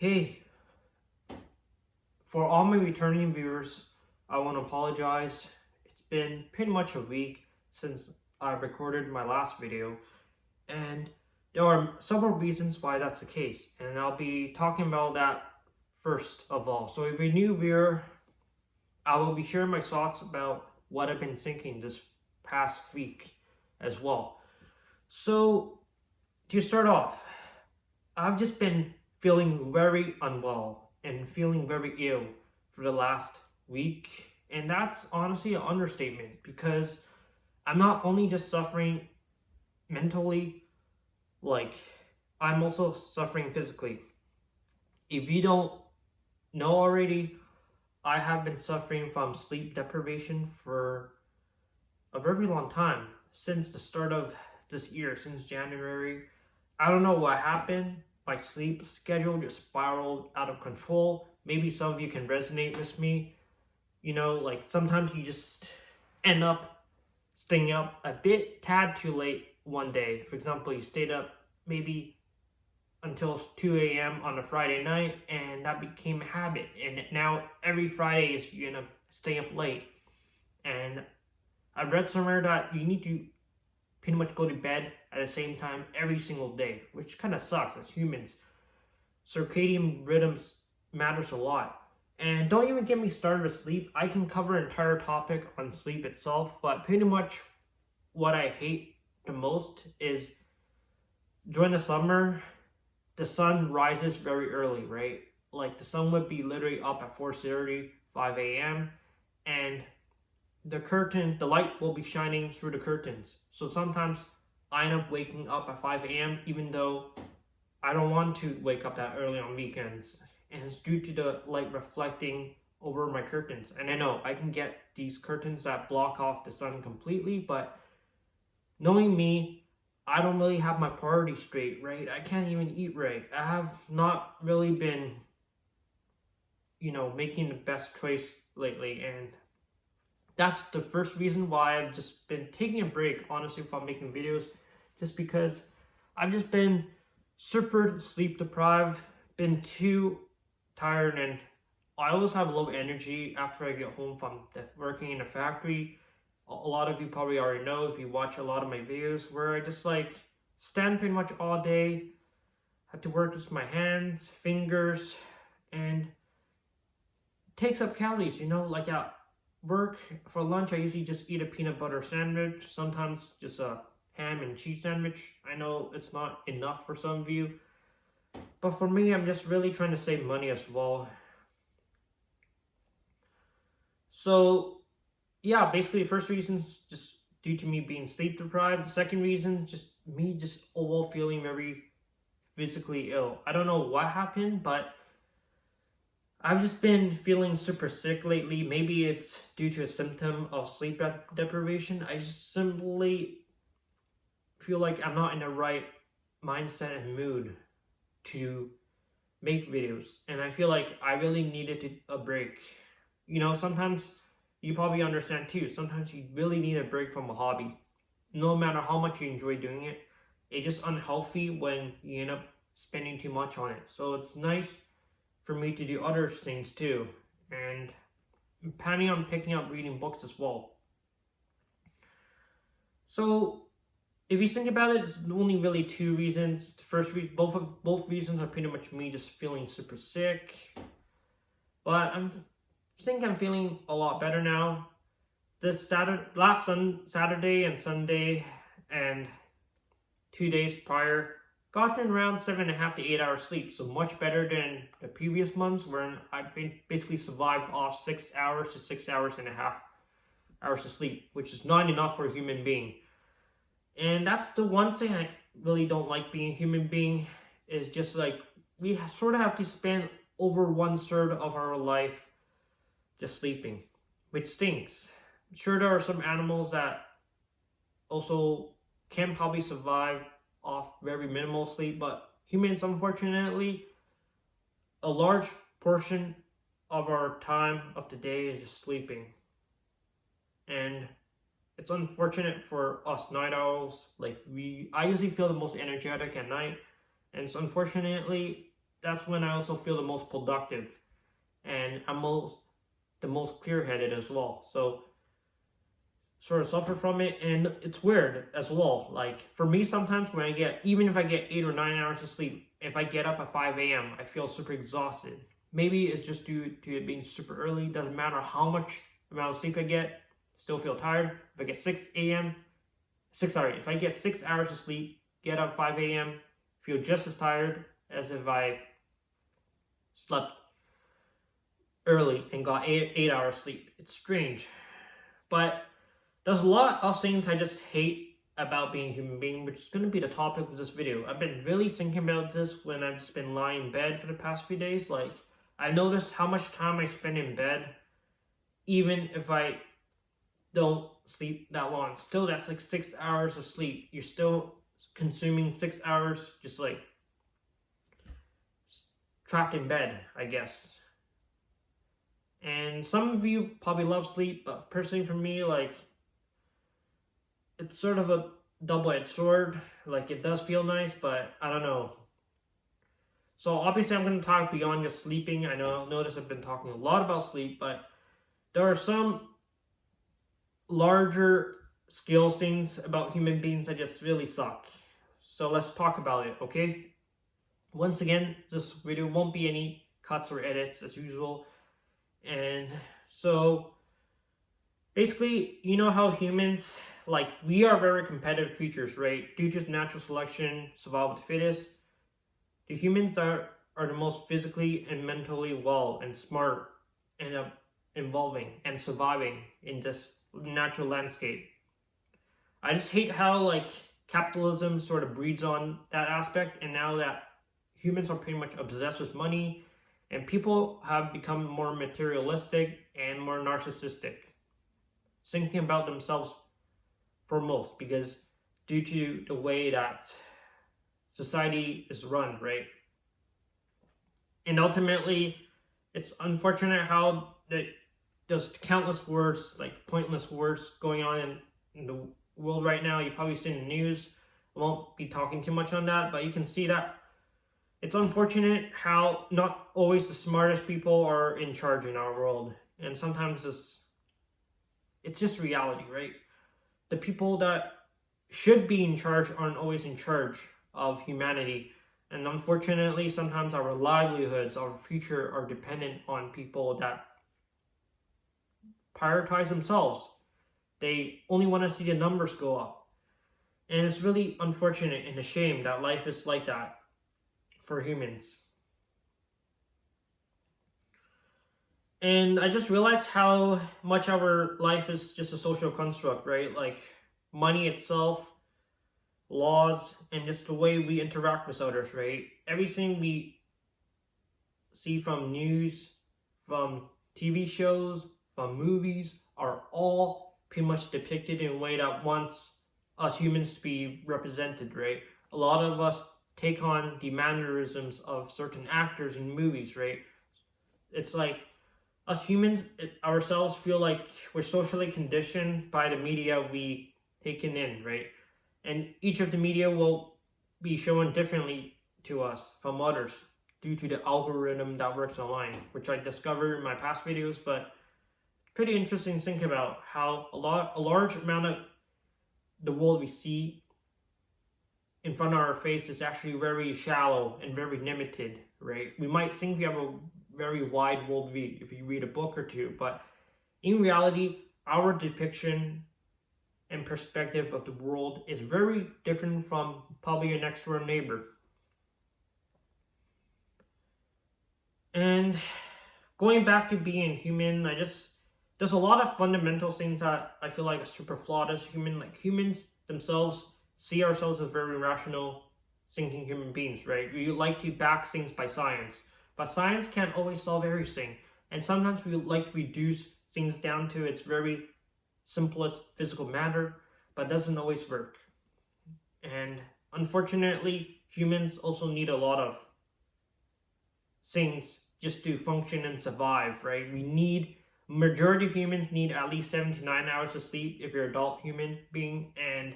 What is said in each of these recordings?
Hey, for all my returning viewers, I want to apologize. It's been pretty much a week since I recorded my last video, and there are several reasons why that's the case, and I'll be talking about that first of all. So, if you're a new viewer, I will be sharing my thoughts about what I've been thinking this past week as well. So, to start off, I've just been feeling very unwell and feeling very ill for the last week. And that's honestly an understatement because I'm not only just suffering mentally, like, I'm also suffering physically. If you don't know already, I have been suffering from sleep deprivation for a very long time since the start of this year, since January. I don't know what happened. My sleep schedule just spiraled out of control. Maybe some of you can resonate with me. Like sometimes you just end up staying up a bit tad too late one day. For example, you stayed up maybe until 2 a.m. on a Friday night, and that became a habit. And now every Friday is you end up staying up late. And I read somewhere that you need to pretty much go to bed at the same time every single day, which kind of sucks as humans. Circadian rhythms matters a lot. And don't even get me started with sleep. I can cover an entire topic on sleep itself, but pretty much what I hate the most is during the summer, the sun rises very early, right? Like the sun would be literally up at 4:30, 5 a.m. and the light will be shining through the curtains. So sometimes I end up waking up at 5 a.m. even though I don't want to wake up that early on weekends. And it's due to the light reflecting over my curtains. And I know I can get these curtains that block off the sun completely, but knowing me, I don't really have my priorities straight, right? I can't even eat right. I have not really been, making the best choice lately. And that's the first reason why I've just been taking a break, honestly, from making videos, just because I've just been super sleep deprived, been too tired, and I always have low energy after I get home from working in a factory. A lot of you probably already know if you watch a lot of my videos where I just like stand pretty much all day, have to work with my hands, fingers, and it takes up calories, like at work for lunch I usually just eat a peanut butter sandwich, sometimes just a ham and cheese sandwich. I know it's not enough for some of you, but for me, I'm just really trying to save money as well. So yeah, basically the first reason is just due to me being sleep deprived. The second reason, just me just overall feeling very physically ill. I don't know what happened, but I've just been feeling super sick lately. Maybe it's due to a symptom of sleep deprivation. I just simply feel like I'm not in the right mindset and mood to make videos. And I feel like I really needed a break. Sometimes you probably understand too. Sometimes you really need a break from a hobby. No matter how much you enjoy doing it, it's just unhealthy when you end up spending too much on it. So it's nice for me to do other things too, and I'm planning on picking up reading books as well. So if you think about it, it's only really two reasons. The first both reasons are pretty much me just feeling super sick, but I think I'm feeling a lot better now. This Saturday and Sunday and 2 days prior, gotten around 7.5 to 8 hours sleep, so much better than the previous months when I've been basically survived off 6 hours to 6.5 hours of sleep, which is not enough for a human being. And that's the one thing I really don't like being a human being, is just like we sort of have to spend over 1/3 of our life just sleeping, which stinks. I'm sure there are some animals that also can probably survive off very minimal sleep, but humans, unfortunately, a large portion of our time of the day is just sleeping. And it's unfortunate for us night owls. I usually feel the most energetic at night, and it's unfortunately that's when I also feel the most productive, and the most clear-headed as well. So sort of suffer from it, and it's weird as well. Like for me, sometimes when I get, even if I get 8 or 9 hours of sleep, if I get up at 5 a.m., I feel super exhausted. Maybe it's just due to it being super early. Doesn't matter how much amount of sleep I get, still feel tired. If I get 6 a.m., if I get 6 hours of sleep, get up 5 a.m., feel just as tired as if I slept early and got 8 hours sleep. It's strange, but there's a lot of things I just hate about being a human being, which is going to be the topic of this video. I've been really thinking about this when I've just been lying in bed for the past few days. Like, I noticed how much time I spend in bed, even if I don't sleep that long. Still, that's like 6 hours of sleep. You're still consuming 6 hours just like trapped in bed, I guess. And some of you probably love sleep, but personally for me, like, it's sort of a double-edged sword. Like, it does feel nice, but I don't know. So obviously I'm going to talk beyond just sleeping. I notice I've been talking a lot about sleep, but there are some larger scale things about human beings that just really suck. So let's talk about it, okay? Once again, this video won't be any cuts or edits as usual. And so basically, you know how humans, like, we are very competitive creatures, right? Due to natural selection, survival of the fittest, the humans that are the most physically and mentally well and smart and evolving and surviving in this natural landscape. I just hate how, like, capitalism sort of breeds on that aspect, and now that humans are pretty much obsessed with money, and people have become more materialistic and more narcissistic, thinking about themselves foremost, because due to the way that society is run, right? And ultimately, it's unfortunate how there's countless words, like pointless words, going on in the world right now. You've probably seen the news. I won't be talking too much on that, but you can see that it's unfortunate how not always the smartest people are in charge in our world. And sometimes it's just reality, right? The people that should be in charge aren't always in charge of humanity. And unfortunately, sometimes our livelihoods, our future are dependent on people that prioritize themselves. They only want to see the numbers go up. And it's really unfortunate and a shame that life is like that for humans. And I just realized how much our life is just a social construct, right? Like money itself, laws, and just the way we interact with others, right? Everything we see from news, from TV shows, from movies are all pretty much depicted in a way that wants us humans to be represented, right? A lot of us take on the mannerisms of certain actors in movies, right? It's like us humans ourselves feel like we're socially conditioned by the media we taken in, right? And each of the media will be shown differently to us from others due to the algorithm that works online, which I discovered in my past videos. But pretty interesting to think about how a large amount of the world we see in front of our face is actually very shallow and very limited, right? We might think we have a very wide worldview if you read a book or two, but in reality, our depiction and perspective of the world is very different from probably your next door neighbor. And going back to being human, there's a lot of fundamental things that I feel like are super flawed as human. Like humans themselves see ourselves as very rational, thinking human beings, right? We like to back things by science, but science can't always solve everything. And sometimes we like to reduce things down to its very simplest physical matter, but doesn't always work. And unfortunately, humans also need a lot of things just to function and survive, right? Majority of humans need at least 7 to 9 hours of sleep if you're an adult human being, and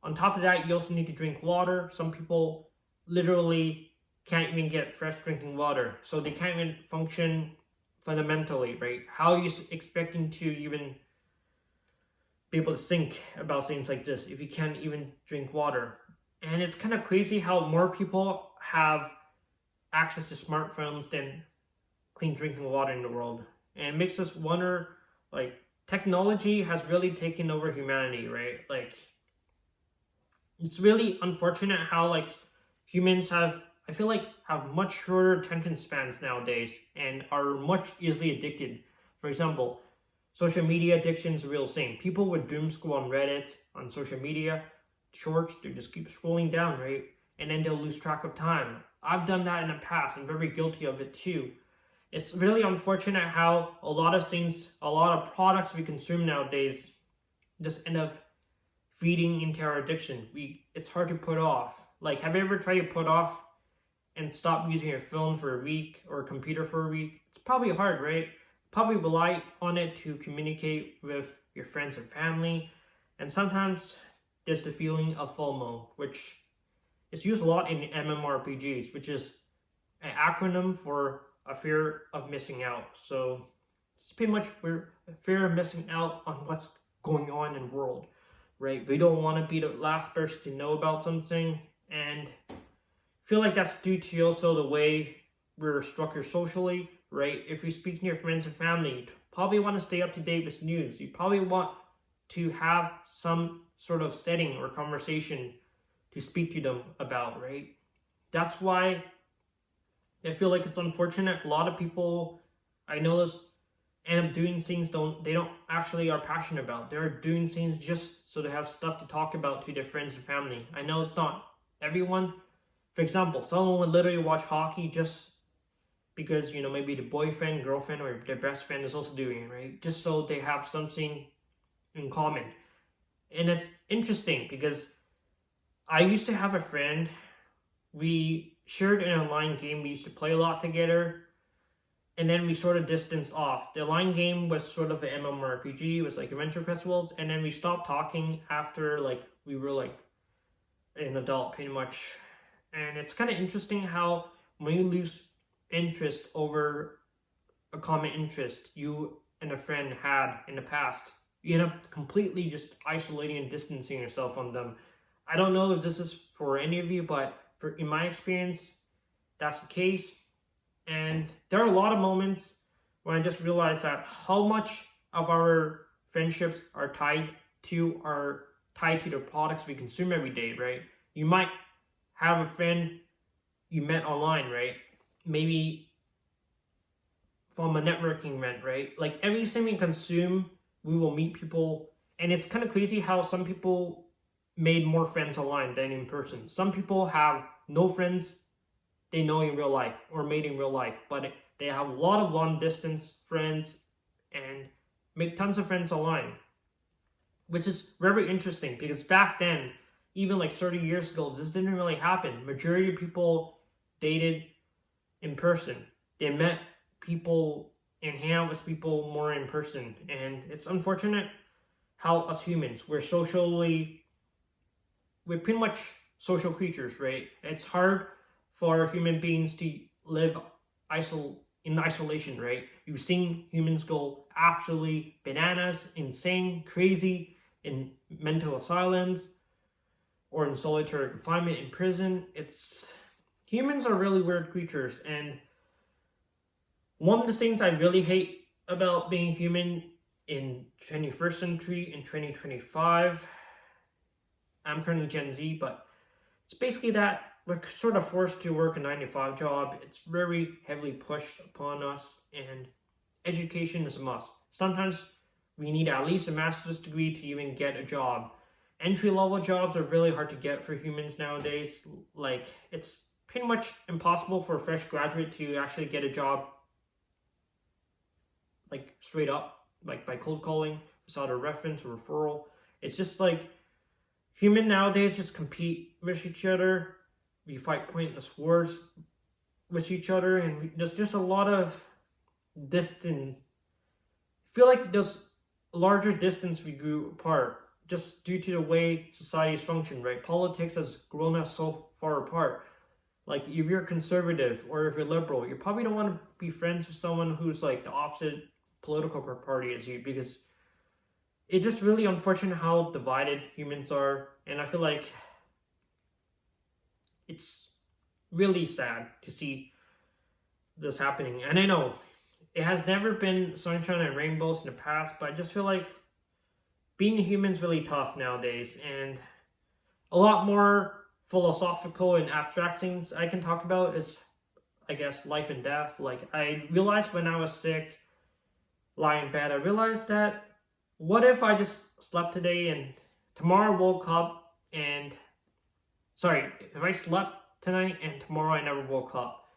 on top of that, you also need to drink water. Some people literally can't even get fresh drinking water, so they can't even function fundamentally, right? How are you expecting to even be able to think about things like this if you can't even drink water? And it's kind of crazy how more people have access to smartphones than clean drinking water in the world. And it makes us wonder, like, technology has really taken over humanity, right? Like, it's really unfortunate how, like, humans have, I feel like, have much shorter attention spans nowadays and are much easily addicted. For example, social media addiction is a real thing. People would doom scroll on Reddit, on social media, shorts, they just keep scrolling down, right? And then they'll lose track of time. I've done that in the past. I'm very guilty of it too. It's really unfortunate how a lot of things, a lot of products we consume nowadays just end up feeding into our addiction. It's hard to put off. Like, have you ever tried to put off and stop using your phone for a week or a computer for a week? It's probably hard, right? Probably rely on it to communicate with your friends and family. And sometimes there's the feeling of FOMO, which is used a lot in MMORPGs, which is an acronym for a fear of missing out. So it's pretty much we're a fear of missing out on what's going on in the world, right? We don't want to be the last person to know about something, and I feel like that's due to also the way we're structured socially, right? If you speak to your friends and family, you probably want to stay up to date with news. You probably want to have some sort of setting or conversation to speak to them about, right? That's why I feel like it's unfortunate. A lot of people I notice end up doing things they don't actually are passionate about. They're doing things just so they have stuff to talk about to their friends and family. I know it's not everyone. For example, someone would literally watch hockey just because, maybe the boyfriend, girlfriend, or their best friend is also doing it, right? Just so they have something in common. And it's interesting because I used to have a friend. We shared an online game. We used to play a lot together. And then we sort of distanced off. The online game was sort of an MMORPG. It was like Adventure Quest Worlds. And then we stopped talking after, like, we were, like, an adult, pretty much. And it's kind of interesting how when you lose interest over a common interest you and a friend had in the past, you end up completely just isolating and distancing yourself from them. I don't know if this is for any of you, but in my experience, that's the case. And there are a lot of moments when I just realized that how much of our friendships are tied to the products we consume every day, right? You might have a friend you met online, right? Maybe from a networking event, right? Like, every time we consume, we will meet people, and it's kind of crazy how some people made more friends online than in person. Some people have no friends they know in real life or made in real life, but they have a lot of long distance friends and make tons of friends online, which is very interesting because back then, even like 30 years ago, this didn't really happen. Majority of people dated in person. They met people and hang out with people more in person. And it's unfortunate how us humans, we're pretty much social creatures, right? It's hard for human beings to live in isolation, right? You've seen humans go absolutely bananas, insane, crazy in mental asylums or in solitary confinement in prison. Humans are really weird creatures, and one of the things I really hate about being human in 21st century, in 2025, I'm currently Gen Z, but it's basically that we're sort of forced to work a 9 to 5 job. It's very heavily pushed upon us, and education is a must. Sometimes we need at least a master's degree to even get a job. Entry-level jobs are really hard to get for humans nowadays. Like, it's pretty much impossible for a fresh graduate to actually get a job, like, straight up, like by cold calling, without a reference or referral. It's just like humans nowadays just compete with each other. We fight pointless wars with each other, and there's just a lot of distance. I feel like there's a larger distance we grew apart just due to the way societies function, right? Politics has grown us so far apart. Like if you're conservative or if you're liberal, you probably don't want to be friends with someone who's like the opposite political party as you, because it's just really unfortunate how divided humans are. And I feel like it's really sad to see this happening. And I know it has never been sunshine and rainbows in the past, but I just feel like being a human is really tough nowadays, and a lot more philosophical and abstract things I can talk about is, I guess, life and death. Like I realized when I was sick, lying in bed, I realized that what if I just slept today and tomorrow woke up and sorry, if I slept tonight and tomorrow I never woke up,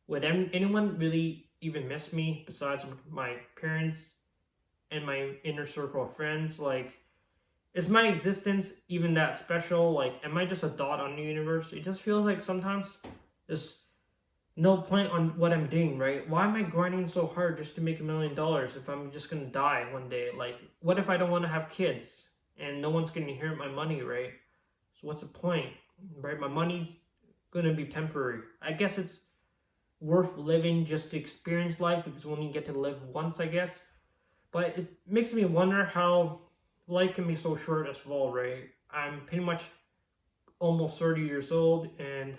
would anyone really even miss me besides my parents and my inner circle of friends? Like, is my existence even that special? Like, am I just a dot on the universe? It just feels like sometimes there's no point on what I'm doing, right? Why am I grinding so hard just to make $1 million if I'm just gonna die one day? Like, what if I don't want to have kids and no one's gonna inherit my money, right? So what's the point, right? My money's gonna be temporary. I guess it's worth living just to experience life because we only get to live once, I guess. But it makes me wonder how life can be so short as well, right? I'm pretty much almost 30 years old, and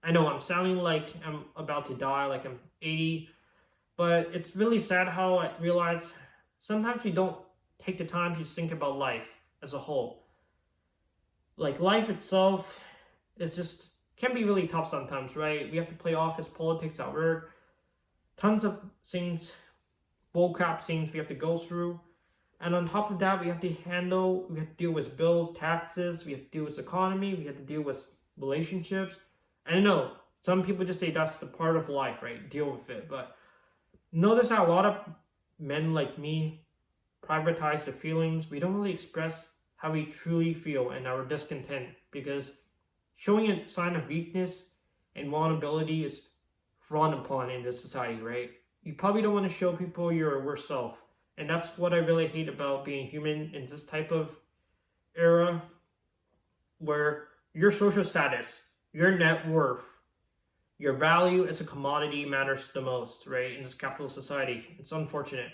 I know I'm sounding like I'm about to die, like I'm 80, but it's really sad how I realize sometimes we don't take the time to think about life as a whole. Like life itself is just can be really tough sometimes, right? We have to play office politics at work, tons of things, bullcrap things we have to go through. And on top of that, we have to deal with bills, taxes, we have to deal with economy, we have to deal with relationships. I know some people just say that's the part of life, right? Deal with it. But notice how a lot of men like me privatize their feelings. We don't really express how we truly feel and our discontent, because showing a sign of weakness and vulnerability is frowned upon in this society, right? You probably don't want to show people your worst self. And that's what I really hate about being human in this type of era, where your social status, your net worth, your value as a commodity matters the most, right? In this capitalist society. It's unfortunate.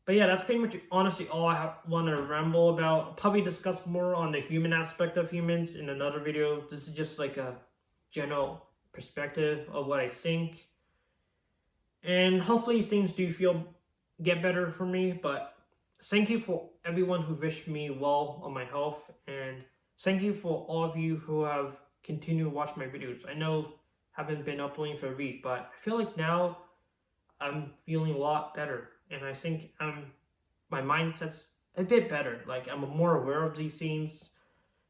But yeah, that's pretty much honestly all I want to ramble about. I'll probably discuss more on the human aspect of humans in another video. This is just like a general perspective of what I think. And hopefully things do get better for me. But thank you for everyone who wished me well on my health. And thank you for all of you who have continued to watch my videos. I know I haven't been uploading for a week, but I feel like now I'm feeling a lot better. And I think my mindset's a bit better. Like I'm more aware of these things.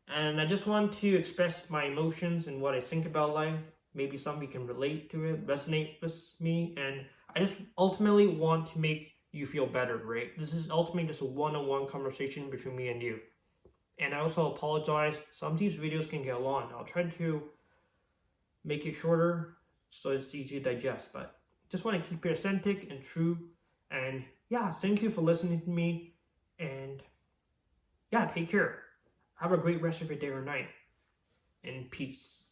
And I just want to express my emotions and what I think about life. Maybe somebody can relate to it, resonate with me. And I just ultimately want to make you feel better, right? This is ultimately just a one-on-one conversation between me and you. And I also apologize. Some of these videos can get long. I'll try to make it shorter so it's easy to digest. But just want to keep it authentic and true. And yeah, thank you for listening to me. And yeah, take care. Have a great rest of your day or night. And peace.